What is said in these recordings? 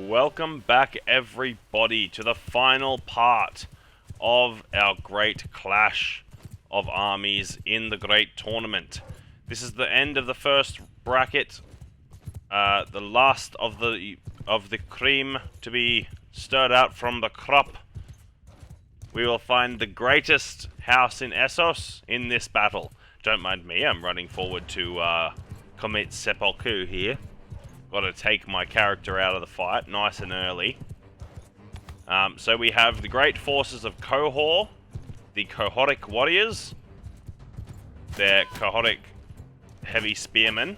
welcome back everybody to the final part of our great clash of armies in the great tournament. This is the end of the first bracket, the last of the cream to be stirred out from the crop. We will find the greatest house in Essos in this battle. Don't mind me, I'm running forward to commit seppuku here. Got to take my character out of the fight nice and early. So we have the great forces of Qohor, the Qohoric warriors. They're Qohoric heavy spearmen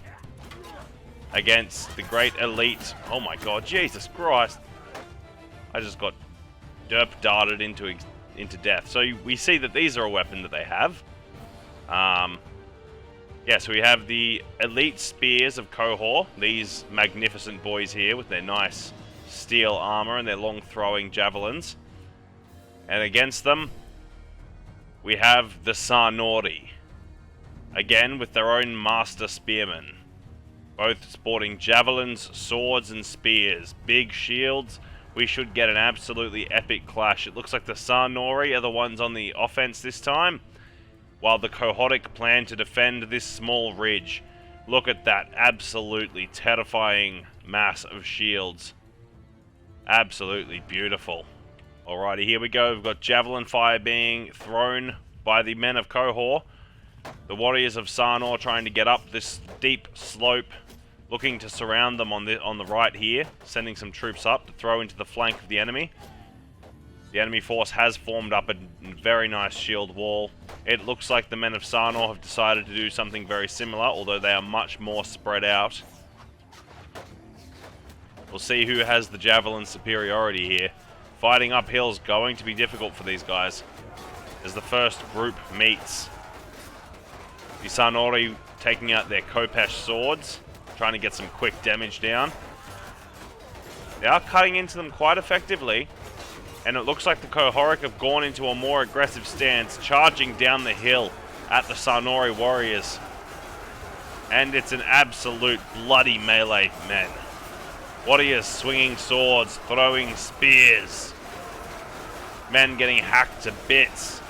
against the great elite. Oh my god, Jesus Christ! I just got derp darted into death. So we see that these are a weapon that they have. Yes, we have the elite spears of Qohor, these magnificent boys here with their nice steel armor and their long throwing javelins. And against them, we have the Sarnor, again with their own master spearmen, both sporting javelins, swords and spears, big shields. We should get an absolutely epic clash. It looks like the Sarnor are the ones on the offense this time, while the Qohoric plan to defend this small ridge. Look at that absolutely terrifying mass of shields. Absolutely beautiful. Alrighty, here we go. We've got javelin fire being thrown by the men of Qohor. The warriors of Sarnor trying to get up this steep slope, looking to surround them on the right here, sending some troops up to throw into the flank of the enemy. The enemy force has formed up a very nice shield wall. It looks like the men of Sarnor have decided to do something very similar, although they are much more spread out. We'll see who has the javelin superiority here. Fighting uphill is going to be difficult for these guys as the first group meets. The Sarnor taking out their Khopesh swords, trying to get some quick damage down. They are cutting into them quite effectively. And it looks like the Qohoric have gone into a more aggressive stance, charging down the hill at the Sarnor warriors. And it's an absolute bloody melee, men. Warriors swinging swords, throwing spears. Men getting hacked to bits.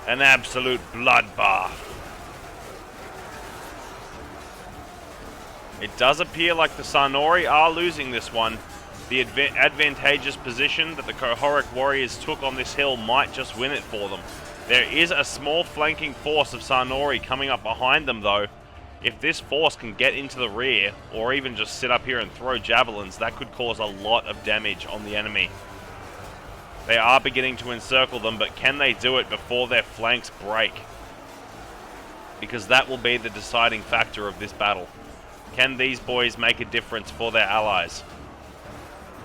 An absolute bloodbath. It does appear like the Sarnor are losing this one. The advantageous position that the Qohoric warriors took on this hill might just win it for them. There is a small flanking force of Sarnor coming up behind them though. If this force can get into the rear, or even just sit up here and throw javelins, that could cause a lot of damage on the enemy. They are beginning to encircle them, but can they do it before their flanks break? Because that will be the deciding factor of this battle. Can these boys make a difference for their allies?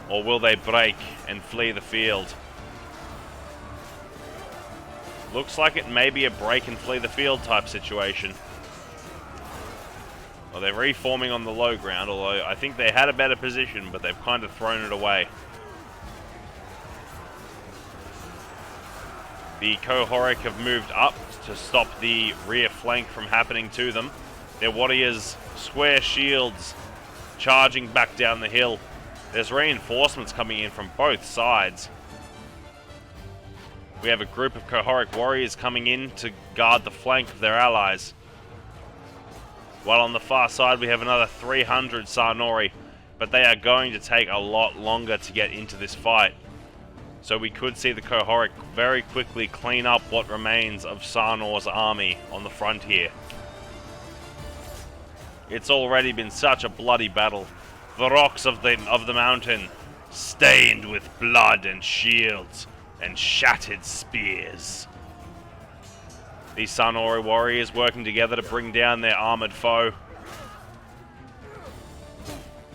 Or will they break and flee the field? Looks like it may be a break and flee the field type situation. Well, they're reforming on the low ground, although I think they had a better position, but they've kind of thrown it away. The Qohoric have moved up to stop the rear flank from happening to them. Their warriors, square shields, charging back down the hill. There's reinforcements coming in from both sides. We have a group of Qohoric warriors coming in to guard the flank of their allies. While on the far side we have another 300 Sarnor, but they are going to take a lot longer to get into this fight. So we could see the Qohoric very quickly clean up what remains of Sarnor's army on the front here. It's already been such a bloody battle. The rocks of the mountain, stained with blood and shields and shattered spears. These Sarnor warriors working together to bring down their armored foe.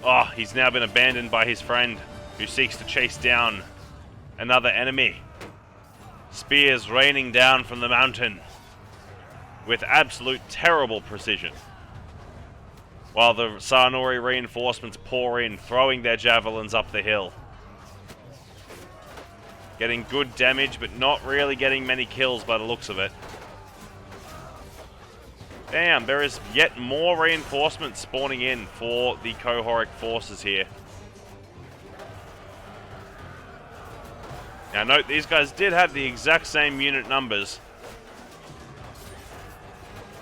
Oh, he's now been abandoned by his friend, who seeks to chase down another enemy. Spears raining down from the mountain with absolute terrible precision. While the Sarnor reinforcements pour in, throwing their javelins up the hill. Getting good damage, but not really getting many kills by the looks of it. Damn, there is yet more reinforcements spawning in for the Qohoric forces here. Now note, these guys did have the exact same unit numbers.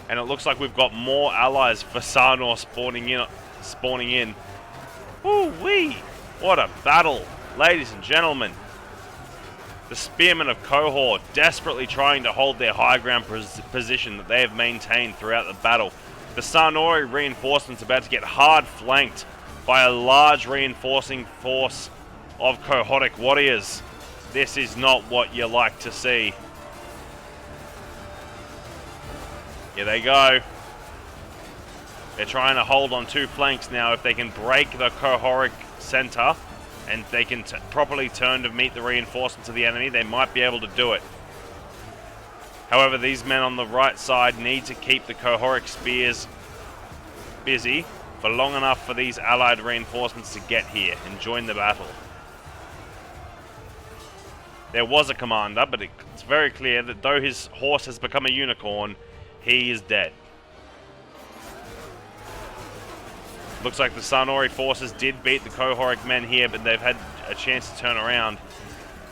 And it looks like we've got more allies for Sarnor spawning in. Woo-wee! What a battle, ladies and gentlemen. The spearmen of Qohor desperately trying to hold their high ground position that they have maintained throughout the battle. The Sarnori reinforcements about to get hard flanked by a large reinforcing force of Qohoric warriors. This is not what you like to see. Here they go. They're trying to hold on two flanks now. If they can break the Qohoric center and they can properly turn to meet the reinforcements of the enemy, they might be able to do it. However, these men on the right side need to keep the Qohoric spears busy for long enough for these allied reinforcements to get here and join the battle. There was a commander, but it's very clear that though his horse has become a unicorn, he is dead. Looks like the Sarnori forces did beat the Qohoric men here, but they've had a chance to turn around.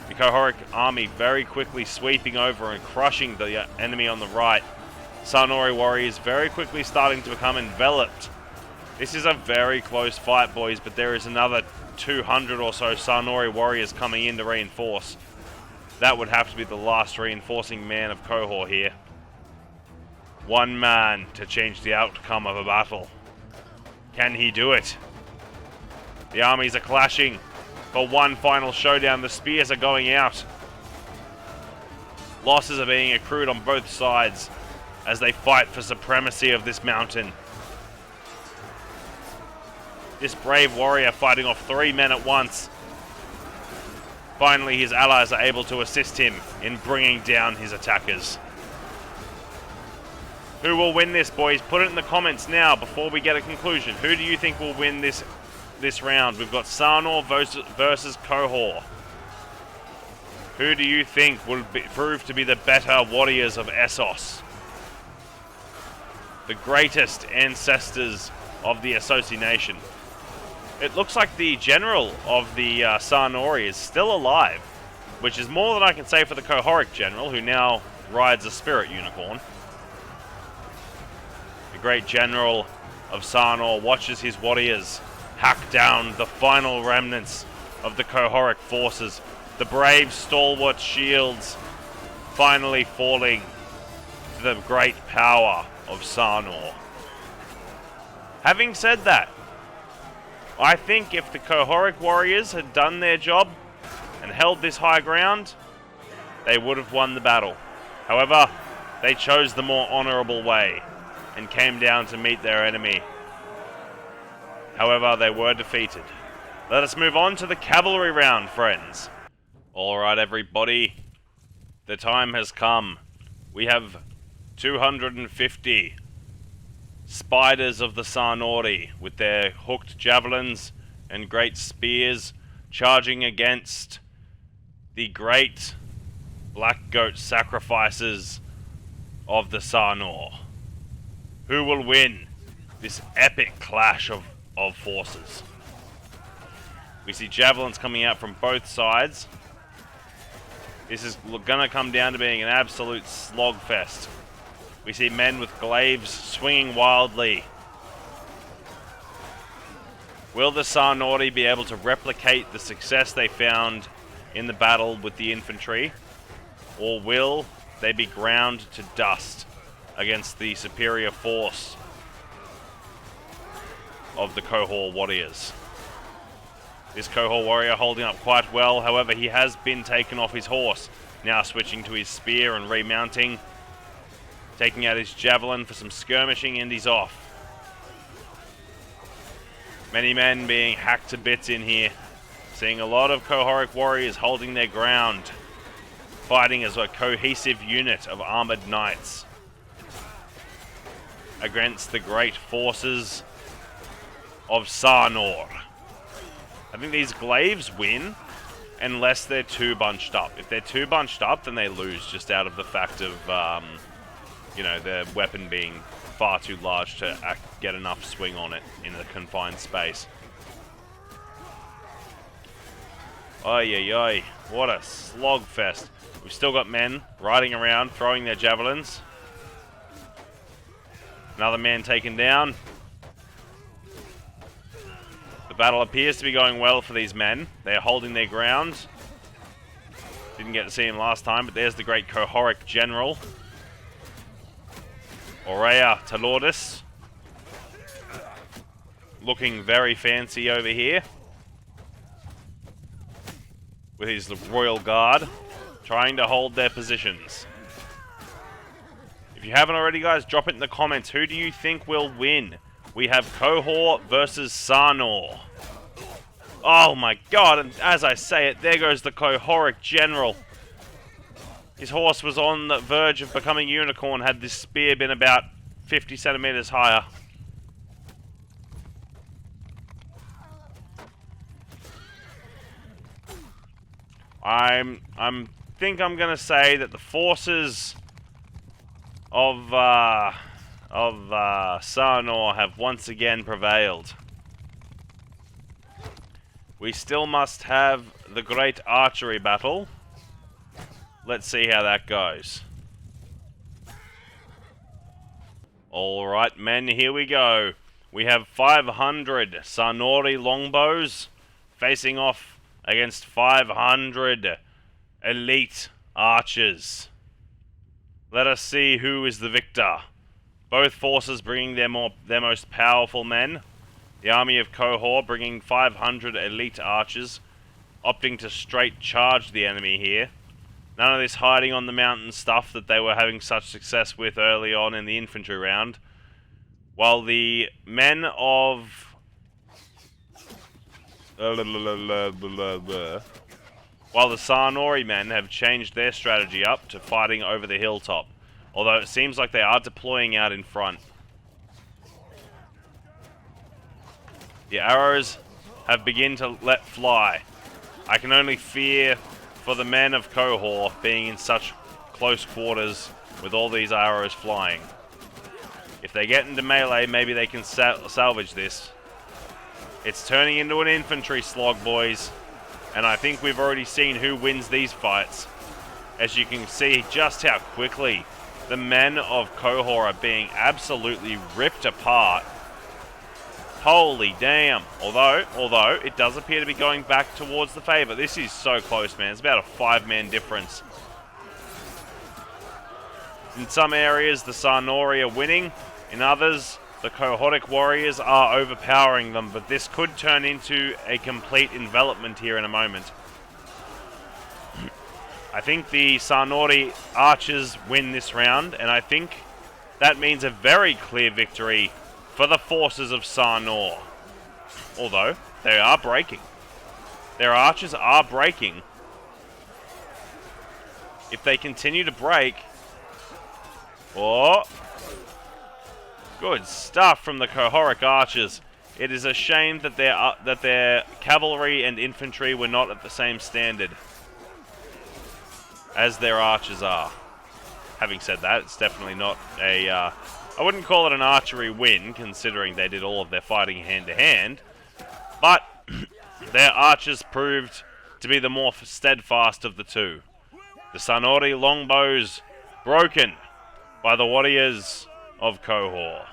The Qohoric army very quickly sweeping over and crushing the enemy on the right. Sarnori warriors very quickly starting to become enveloped. This is a very close fight, boys, but there is another 200 or so Sarnori warriors coming in to reinforce. That would have to be the last reinforcing man of Qohor here. One man to change the outcome of a battle. Can he do it? The armies are clashing for one final showdown. The spears are going out. Losses are being accrued on both sides as they fight for supremacy of this mountain. This brave warrior fighting off 3 men at once. Finally, his allies are able to assist him in bringing down his attackers. Who will win this, boys? Put it in the comments now before we get a conclusion. Who do you think will win this round? We've got Sarnor versus Qohor. Who do you think will prove to be the better warriors of Essos? The greatest ancestors of the Essosi nation. It looks like the general of the Sarnori is still alive, which is more than I can say for the Qohoric general, who now rides a spirit unicorn. The great general of Sarnor watches his warriors hack down the final remnants of the Qohoric forces. The brave stalwart shields finally falling to the great power of Sarnor. Having said that, I think if the Qohoric warriors had done their job and held this high ground, they would have won the battle. However, they chose the more honorable way and came down to meet their enemy. However, they were defeated. Let us move on to the cavalry round, friends. Alright, everybody. The time has come. We have 250 spiders of the Sarnori with their hooked javelins and great spears charging against the great black goat sacrifices of the Sarnor. Who will win this epic clash of forces? We see javelins coming out from both sides. This is going to come down to being an absolute slogfest. We see men with glaives swinging wildly. Will the Sarnori be able to replicate the success they found in the battle with the infantry? Or will they be ground to dust against the superior force of the Qohor warriors? This Qohor warrior holding up quite well, however he has been taken off his horse, now switching to his spear and remounting, taking out his javelin for some skirmishing, and he's off. Many men being hacked to bits in here, seeing a lot of Qohoric warriors holding their ground, fighting as a cohesive unit of armored knights against the great forces of Sarnor. I think these glaives win unless they're too bunched up. If they're too bunched up, then they lose just out of the fact of, you know, their weapon being far too large to get enough swing on it in a confined space. Oi, oi, oi. What a slogfest. We've still got men riding around, throwing their javelins. Another man taken down. The battle appears to be going well for these men. They're holding their ground. Didn't get to see him last time, but there's the great Qohoric general. Aurea Talordis. Looking very fancy over here. With his royal guard. Trying to hold their positions. If you haven't already, guys, drop it in the comments. Who do you think will win? We have Qohor versus Sarnor. Oh my god, and as I say it, there goes the Qohoric general. His horse was on the verge of becoming unicorn had this spear been about 50 centimeters higher. I'm gonna say that the forces of Sarnor have once again prevailed. We still must have the great archery battle. Let's see how that goes. Alright, men, here we go. We have 500 Sarnori longbows facing off against 500 elite archers. Let us see who is the victor. Both forces bringing their most powerful men. The army of Qohor bringing 500 elite archers, opting to straight charge the enemy here. None of this hiding on the mountain stuff that they were having such success with early on in the infantry round. While the men of... While the Sarnori men have changed their strategy up to fighting over the hilltop. Although it seems like they are deploying out in front. The arrows have begun to let fly. I can only fear for the men of Qohor being in such close quarters with all these arrows flying. If they get into melee, maybe they can salvage this. It's turning into an infantry slog, boys. And I think we've already seen who wins these fights. As you can see just how quickly the men of Qohor are being absolutely ripped apart. Holy damn. Although, it does appear to be going back towards the favor. This is so close, man. It's about a 5-man difference. In some areas, the Sarnori are winning. In others, the Qohoric warriors are overpowering them. But this could turn into a complete envelopment here in a moment. I think the Sarnori archers win this round. And I think that means a very clear victory for the forces of Sarnor. Although, they are breaking. Their archers are breaking. If they continue to break... Oh! Good stuff from the Qohoric archers. It is a shame that their cavalry and infantry were not at the same standard as their archers are. Having said that, it's definitely not a... I wouldn't call it an archery win, considering they did all of their fighting hand-to-hand. But their archers proved to be the more steadfast of the two. The Sarnori longbows broken by the warriors of Qohor.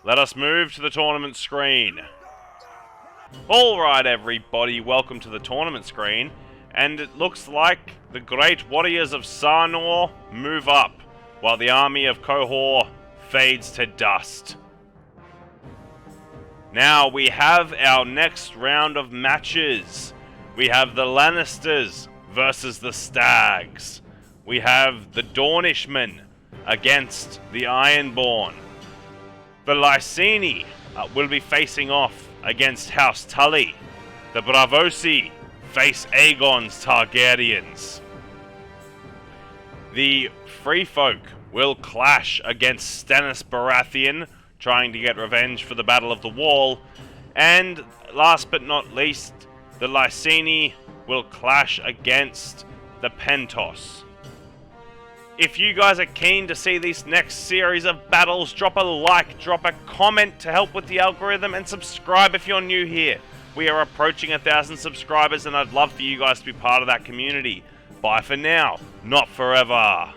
Let us move to the tournament screen. Alright everybody, welcome to the tournament screen. And it looks like the great warriors of Sarnor move up, while the army of Qohor fades to dust. Now we have our next round of matches. We have the Lannisters versus the Stags. We have the Dornishmen against the Ironborn. The Lyseni will be facing off against House Tully. The Bravosi face Aegon's Targaryens. The Free Folk will clash against Stannis Baratheon, trying to get revenge for the Battle of the Wall. And last but not least, the Lyseni will clash against the Pentos. If you guys are keen to see this next series of battles, drop a like, drop a comment to help with the algorithm, and subscribe if you're new here. We are approaching 1,000 subscribers, and I'd love for you guys to be part of that community. Bye for now, not forever.